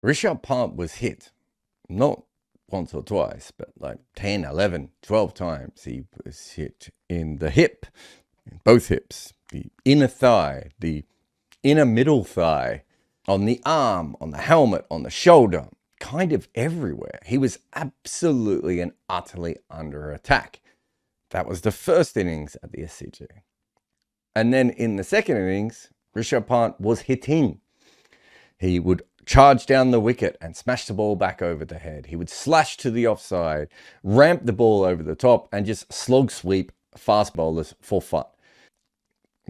Rishabh Pant was hit, not once or twice, but like 10, 11, 12 times. He was hit in the hip, in both hips, the inner thigh, the inner middle thigh, on the arm, on the helmet, on the shoulder, kind of everywhere. He was absolutely and utterly under attack. That was the first innings at the SCG. And then in the second innings, Rishabh Pant was hitting. He would charge down the wicket and smash the ball back over the head. He would slash to the offside, ramp the ball over the top, and just slog sweep fast bowlers for fun.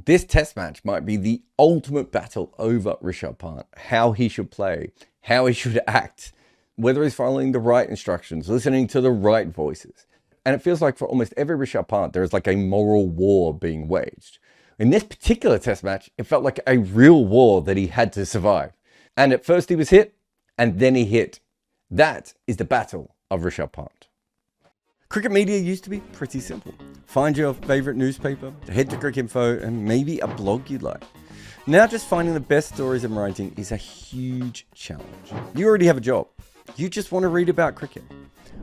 This test match might be the ultimate battle over Rishabh Pant, how he should play, how he should act, whether he's following the right instructions, listening to the right voices. And it feels like for almost every Rishabh Pant, there is like a moral war being waged. In this particular test match, it felt like a real war that he had to survive. And at first he was hit, and then he hit. That is the battle of Rishabh Pant. Cricket media used to be pretty simple. Find your favorite newspaper, head to Cricinfo, and maybe a blog you like. Now just finding the best stories and writing is a huge challenge. You already have a job. You just want to read about cricket.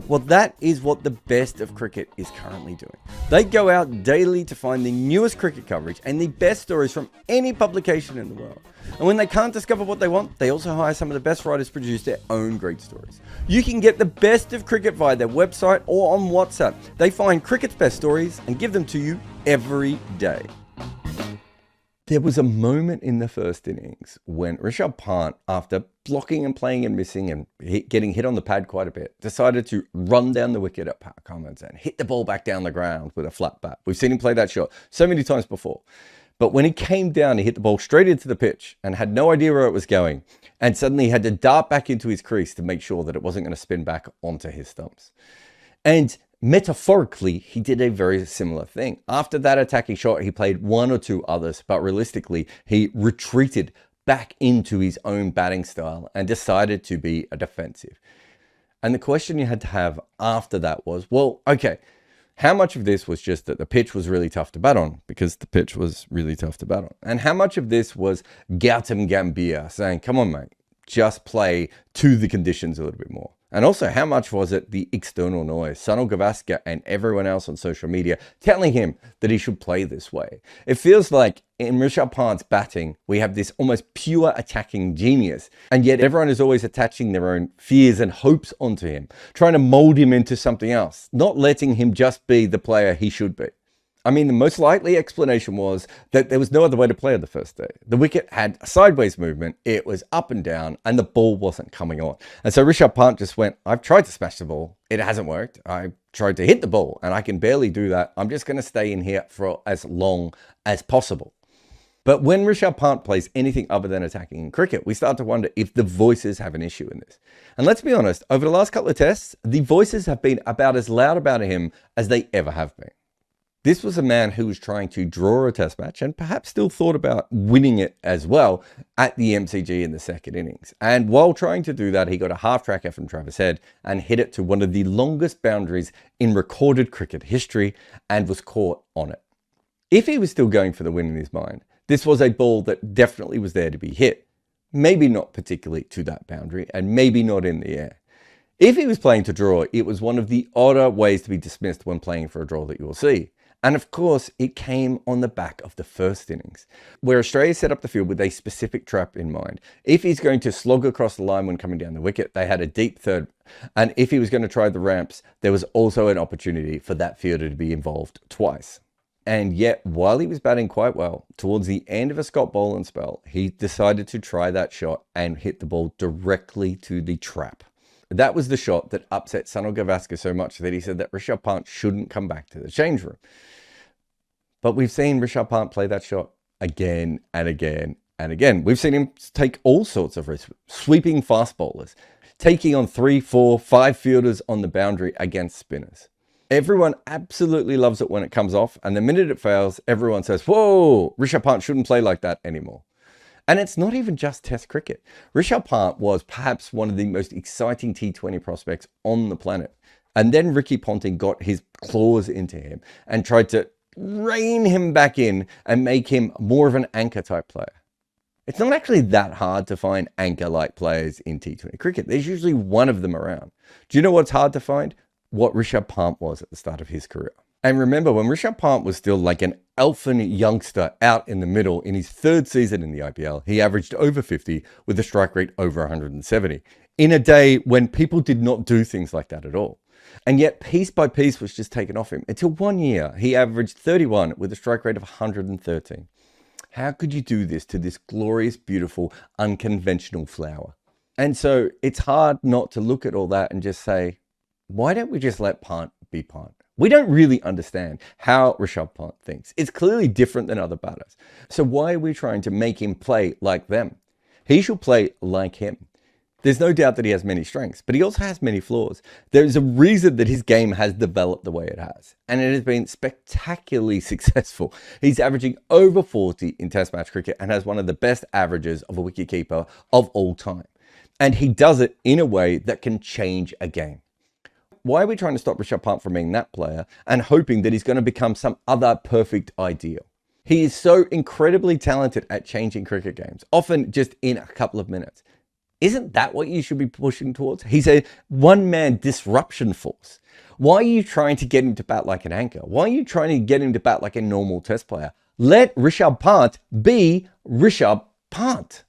Well, that is what the best of cricket is currently doing. They go out daily to find the newest cricket coverage and the best stories from any publication in the world. And when they can't discover what they want, they also hire some of the best writers to produce their own great stories. You can get the best of cricket via their website or on WhatsApp. They find cricket's best stories and give them to you every day. There was a moment in the first innings when Rishabh Pant, after blocking and playing and missing and getting hit on the pad quite a bit, decided to run down the wicket at Pat Cummins and hit the ball back down the ground with a flat bat. We've seen him play that shot so many times before. But when he came down, he hit the ball straight into the pitch and had no idea where it was going. And suddenly he had to dart back into his crease to make sure that it wasn't going to spin back onto his stumps. And metaphorically, he did a very similar thing. After that attacking shot, he played one or two others, but realistically, he retreated back into his own batting style and decided to be a defensive. And the question you had to have after that was, well, okay, how much of this was just that the pitch was really tough to bat on, because the pitch was really tough to bat on? And how much of this was Gautam Gambhir saying, come on, mate, just play to the conditions a little bit more? And also, how much was it the external noise, Sunil Gavaskar and everyone else on social media telling him that he should play this way? It feels like in Rishabh Pant's batting, we have this almost pure attacking genius, and yet everyone is always attaching their own fears and hopes onto him, trying to mold him into something else, not letting him just be the player he should be. I mean, the most likely explanation was that there was no other way to play on the first day. The wicket had a sideways movement, it was up and down, and the ball wasn't coming on. And so Rishabh Pant just went, I've tried to smash the ball, it hasn't worked. I tried to hit the ball, and I can barely do that. I'm just going to stay in here for as long as possible. But when Rishabh Pant plays anything other than attacking in cricket, we start to wonder if the voices have an issue in this. And let's be honest, over the last couple of tests, the voices have been about as loud about him as they ever have been. This was a man who was trying to draw a test match and perhaps still thought about winning it as well at the MCG in the second innings. And while trying to do that, he got a half-tracker from Travis Head and hit it to one of the longest boundaries in recorded cricket history and was caught on it. If he was still going for the win in his mind, this was a ball that definitely was there to be hit. Maybe not particularly to that boundary and maybe not in the air. If he was playing to draw, it was one of the odder ways to be dismissed when playing for a draw that you will see. And of course, it came on the back of the first innings, where Australia set up the field with a specific trap in mind. If he's going to slog across the line when coming down the wicket, they had a deep third. And if he was going to try the ramps, there was also an opportunity for that fielder to be involved twice. And yet, while he was batting quite well, towards the end of a Scott Boland spell, he decided to try that shot and hit the ball directly to the trap. That was the shot that upset Sunil Gavaskar so much that he said that Rishabh Pant shouldn't come back to the change room. But we've seen Rishabh Pant play that shot again and again and again. We've seen him take all sorts of risks, sweeping fast bowlers, taking on 3, 4, 5 fielders on the boundary against spinners. Everyone absolutely loves it when it comes off, and the minute it fails, everyone says, whoa, Rishabh Pant shouldn't play like that anymore. And it's not even just Test cricket. Rishabh Pant was perhaps one of the most exciting T20 prospects on the planet. And then Ricky Ponting got his claws into him and tried to rein him back in and make him more of an anchor type player. It's not actually that hard to find anchor-like players in T20 cricket. There's usually one of them around. Do you know what's hard to find? What Rishabh Pant was at the start of his career. And remember, when Rishabh Pant was still like an elfin youngster out in the middle in his third season in the IPL, he averaged over 50 with a strike rate over 170 in a day when people did not do things like that at all. And yet piece by piece was just taken off him until 1 year he averaged 31 with a strike rate of 113. How could you do this to this glorious, beautiful, unconventional flower? And so it's hard not to look at all that and just say, why don't we just let Pant be Pant? We don't really understand how Rishabh Pant thinks. It's clearly different than other batters. So why are we trying to make him play like them? He should play like him. There's no doubt that he has many strengths, but he also has many flaws. There's a reason that his game has developed the way it has, and it has been spectacularly successful. He's averaging over 40 in Test match cricket and has one of the best averages of a wicketkeeper of all time. And he does it in a way that can change a game. Why are we trying to stop Rishabh Pant from being that player and hoping that he's going to become some other perfect ideal? He is so incredibly talented at changing cricket games, often just in a couple of minutes. Isn't that what you should be pushing towards? He's a one-man disruption force. Why are you trying to get him to bat like an anchor? Why are you trying to get him to bat like a normal test player? Let Rishabh Pant be Rishabh Pant.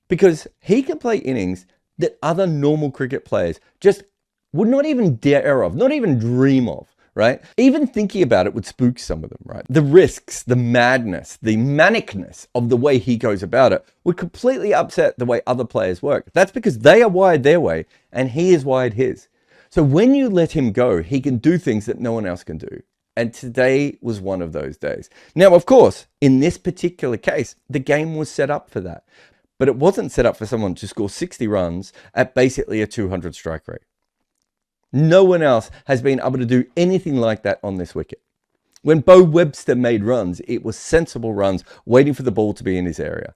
Because he can play innings that other normal cricket players just would not even dare of, not even dream of, right? Even thinking about it would spook some of them, right? The risks, the madness, the manicness of the way he goes about it would completely upset the way other players work. That's because they are wired their way and he is wired his. So when you let him go, he can do things that no one else can do. And today was one of those days. Now, of course, in this particular case, the game was set up for that. But it wasn't set up for someone to score 60 runs at basically a 200 strike rate. No one else has been able to do anything like that on this wicket. When Bo Webster made runs, it was sensible runs waiting for the ball to be in his area.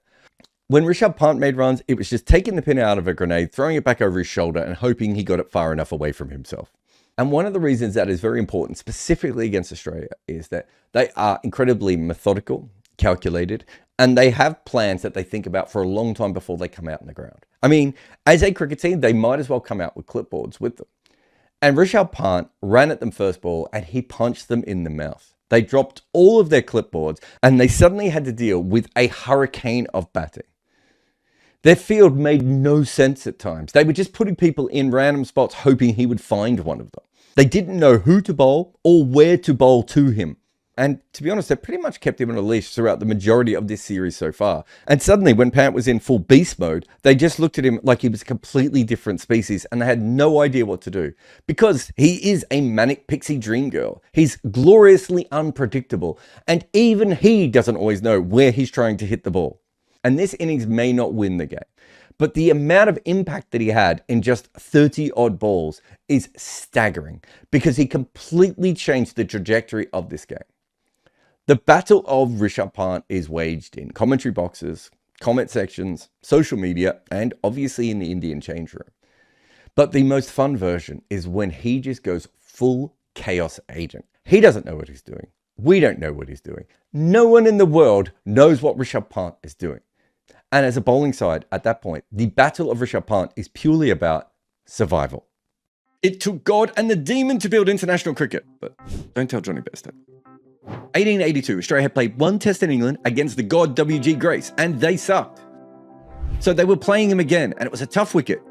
When Rishabh Pant made runs, it was just taking the pin out of a grenade, throwing it back over his shoulder and hoping he got it far enough away from himself. And one of the reasons that is very important, specifically against Australia, is that they are incredibly methodical, calculated, and they have plans that they think about for a long time before they come out in the ground. I mean, as a cricket team, they might as well come out with clipboards with them. And Rishabh Pant ran at them first ball and he punched them in the mouth. They dropped all of their clipboards and they suddenly had to deal with a hurricane of batting. Their field made no sense at times. They were just putting people in random spots hoping he would find one of them. They didn't know who to bowl or where to bowl to him. And to be honest, they pretty much kept him on a leash throughout the majority of this series so far. And suddenly, when Pant was in full beast mode, they just looked at him like he was a completely different species and they had no idea what to do. Because he is a manic pixie dream girl. He's gloriously unpredictable. And even he doesn't always know where he's trying to hit the ball. And this innings may not win the game. But the amount of impact that he had in just 30 odd balls is staggering. Because he completely changed the trajectory of this game. The battle of Rishabh Pant is waged in commentary boxes, comment sections, social media, and obviously in the Indian change room. But the most fun version is when he just goes full chaos agent. He doesn't know what he's doing. We don't know what he's doing. No one in the world knows what Rishabh Pant is doing. And as a bowling side, at that point, the battle of Rishabh Pant is purely about survival. It took God and the demon to build international cricket, but don't tell Johnny Best that. 1882, Australia had played one test in England against the god W.G. Grace, and they sucked. So they were playing him again, and it was a tough wicket.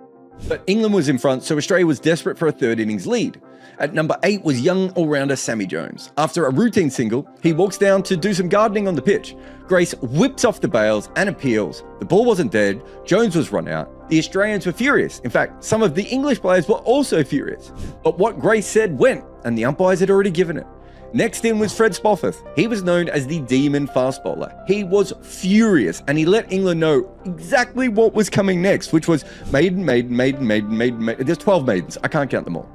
But England was in front, so Australia was desperate for a third innings lead. At number 8 was young all-rounder Sammy Jones. After a routine single, he walks down to do some gardening on the pitch. Grace whips off the bails and appeals. The ball wasn't dead, Jones was run out. The Australians were furious. In fact, some of the English players were also furious. But what Grace said went, and the umpires had already given it. Next in was Fred Spofforth. He was known as the demon fast bowler. He was furious and he let England know exactly what was coming next, which was maiden. There's 12 maidens. I can't count them all.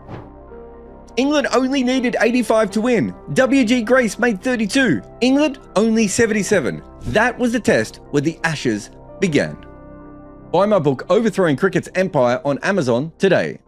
England only needed 85 to win. W.G. Grace made 32. England only 77. That was the test where the Ashes began. Buy my book, Overthrowing Cricket's Empire, on Amazon today.